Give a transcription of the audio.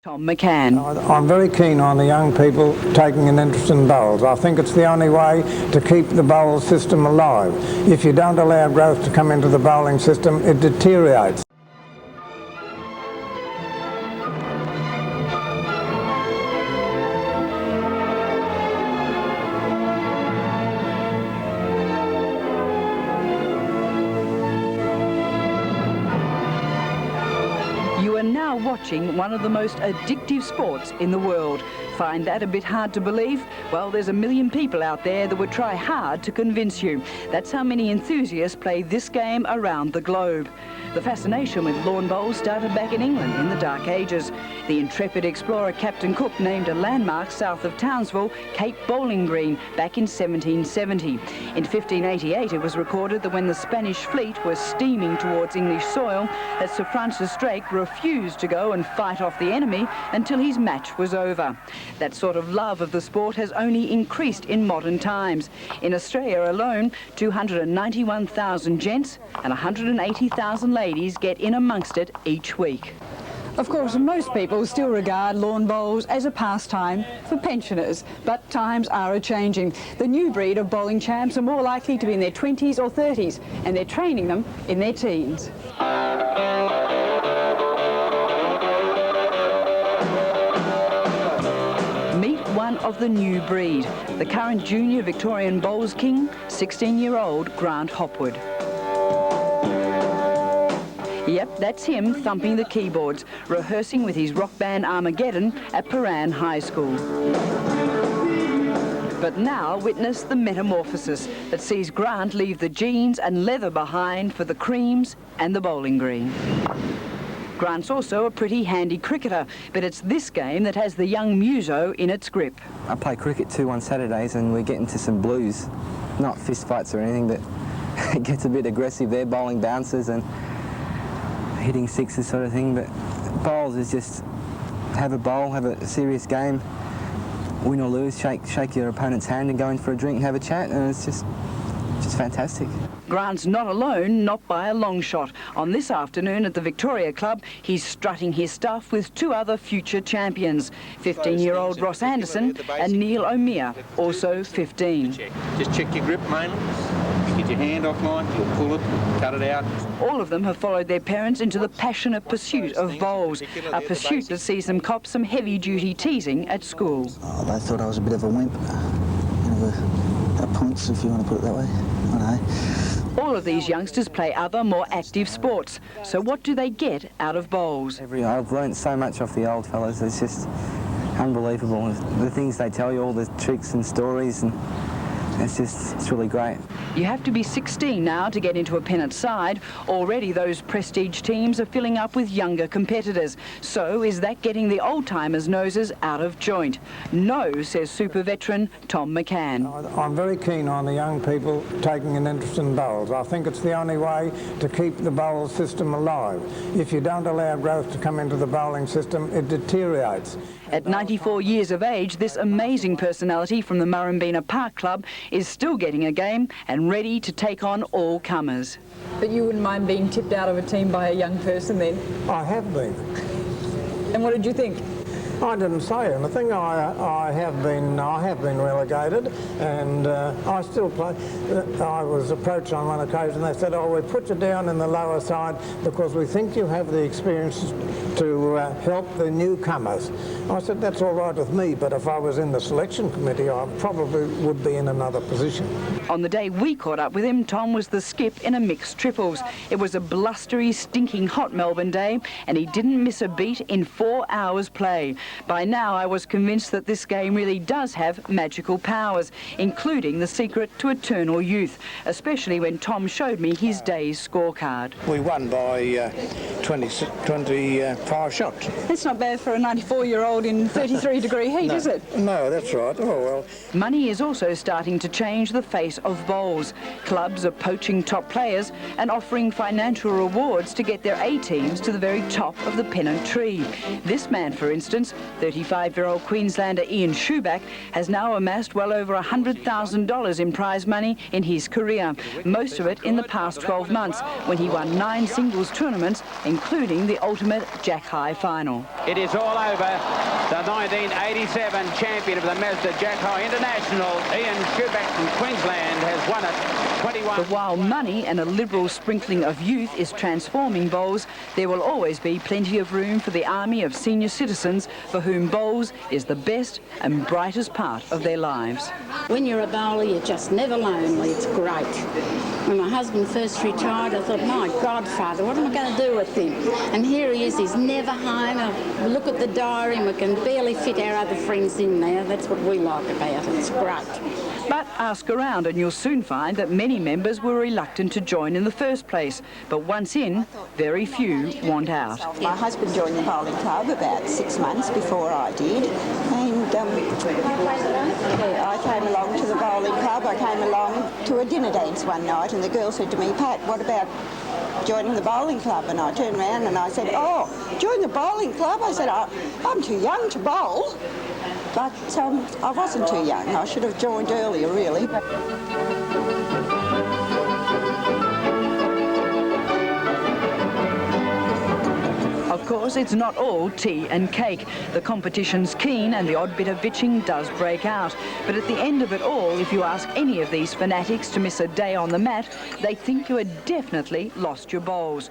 Tom McCann. I'm very keen on the young people taking an interest in bowls. I think it's the only way to keep the bowl system alive. If you don't allow growth to come into the bowling system, it deteriorates. You are now watching one of the most addictive sports in the world. Find that a bit hard to believe? Well, there's a million people out there that would try hard to convince you. That's how many enthusiasts play this game around the globe. The fascination with lawn bowls started back in England in the Dark Ages. The intrepid explorer Captain Cook named a landmark south of Townsville Cape Bowling Green back in 1770. In 1588 it was recorded that when the Spanish fleet was steaming towards English soil, that Sir Francis Drake refused to go and fight off the enemy until his match was over. That sort of love of the sport has only increased in modern times. In Australia alone, 291,000 gents and 180,000 ladies get in amongst it each week. Of course, most people still regard lawn bowls as a pastime for pensioners, but times are a-changing. The new breed of bowling champs are more likely to be in their 20s or 30s, and they're training them in their teens. Meet one of the new breed, the current junior Victorian bowls king, 16-year-old Grant Hopwood. Yep, that's him thumping the keyboards, rehearsing with his rock band Armageddon at Paran High School. But now witness the metamorphosis that sees Grant leave the jeans and leather behind for the creams and the bowling green. Grant's also a pretty handy cricketer, but it's this game that has the young muso in its grip. I play cricket too on Saturdays and we get into some blues. Not fist fights or anything, but it gets a bit aggressive there, bowling bounces and hitting sixes sort of thing. But bowls is just have a bowl, have a serious game, win or lose, shake your opponent's hand and go in for a drink and have a chat, and it's just fantastic. Grant's not alone, not by a long shot. On this afternoon at the Victoria Club, he's strutting his stuff with two other future champions, 15-year-old Ross Anderson and Neil O'Meara, also 15. Just check your grip mainly. You get your hand off mine, you'll pull it, cut it out. All of them have followed their parents into the passionate pursuit of bowls, a pursuit that sees them cop some heavy-duty teasing at school. Oh, they thought I was a bit of a wimp, a ponce, if you want to put it that way. I know. All of these youngsters play other, more active sports. So what do they get out of bowls? I've learnt so much off the old fellas. It's just unbelievable. The things they tell you, all the tricks and stories, and it's really great. You have to be 16 now to get into a pennant side. Already those prestige teams are filling up with younger competitors. So is that getting the old-timers' noses out of joint? No, says super veteran Tom McCann. I'm very keen on the young people taking an interest in bowls. I think it's the only way to keep the bowl system alive. If you don't allow growth to come into the bowling system, it deteriorates. At 94 years of age, this amazing personality from the Murrumbina Park Club is still getting a game and ready to take on all comers. But you wouldn't mind being tipped out of a team by a young person then? I have been. And what did you think? I didn't say anything. I have been relegated, and I still play. I was approached on one occasion. They said, "Oh, we put you down in the lower side because we think you have the experience to help the newcomers." I said, "That's all right with me, but if I was in the selection committee, I probably would be in another position." On the day we caught up with him, Tom was the skip in a mixed triples. It was a blustery, stinking hot Melbourne day, and he didn't miss a beat in 4 hours play. By now, I was convinced that this game really does have magical powers, including the secret to eternal youth, especially when Tom showed me his day's scorecard. We won by 25 shots. That's not bad for a 94-year-old bowled in 33-degree heat, is it? No, that's right. Oh, well. Money is also starting to change the face of bowls. Clubs are poaching top players and offering financial rewards to get their A-teams to the very top of the pennant tree. This man, for instance, 35-year-old Queenslander Ian Schuback, has now amassed well over $100,000 in prize money in his career, most of it in the past 12 months, when he won 9 singles tournaments, including the ultimate Jack High final. It is all over. The 1987 champion of the Mazda Jack High International, Ian Schuback from Queensland, has won it 21. But while money and a liberal sprinkling of youth is transforming bowls, there will always be plenty of room for the army of senior citizens for whom bowls is the best and brightest part of their lives. When you're a bowler, you're just never lonely. It's great. When my husband first retired, I thought, my godfather, what am I going to do with him? And here he is, he's never home. I look at the diary and we can barely fit our other friends in there. That's what we like about it. It's great. But ask around and you'll soon find that many members were reluctant to join in the first place. But once in, very few want out. My husband joined the bowling club about 6 months before I did, and I came along to the bowling club. I came along to a dinner dance one night, and the girl said to me, "Pat, what about joining the bowling club?" And I turned around and I said, "Oh, join the bowling club?" I said, "I'm too young to bowl." But I wasn't too young. I should have joined earlier, really. Of course, it's not all tea and cake. The competition's keen and the odd bit of bitching does break out. But at the end of it all, if you ask any of these fanatics to miss a day on the mat, they think you had definitely lost your bowls.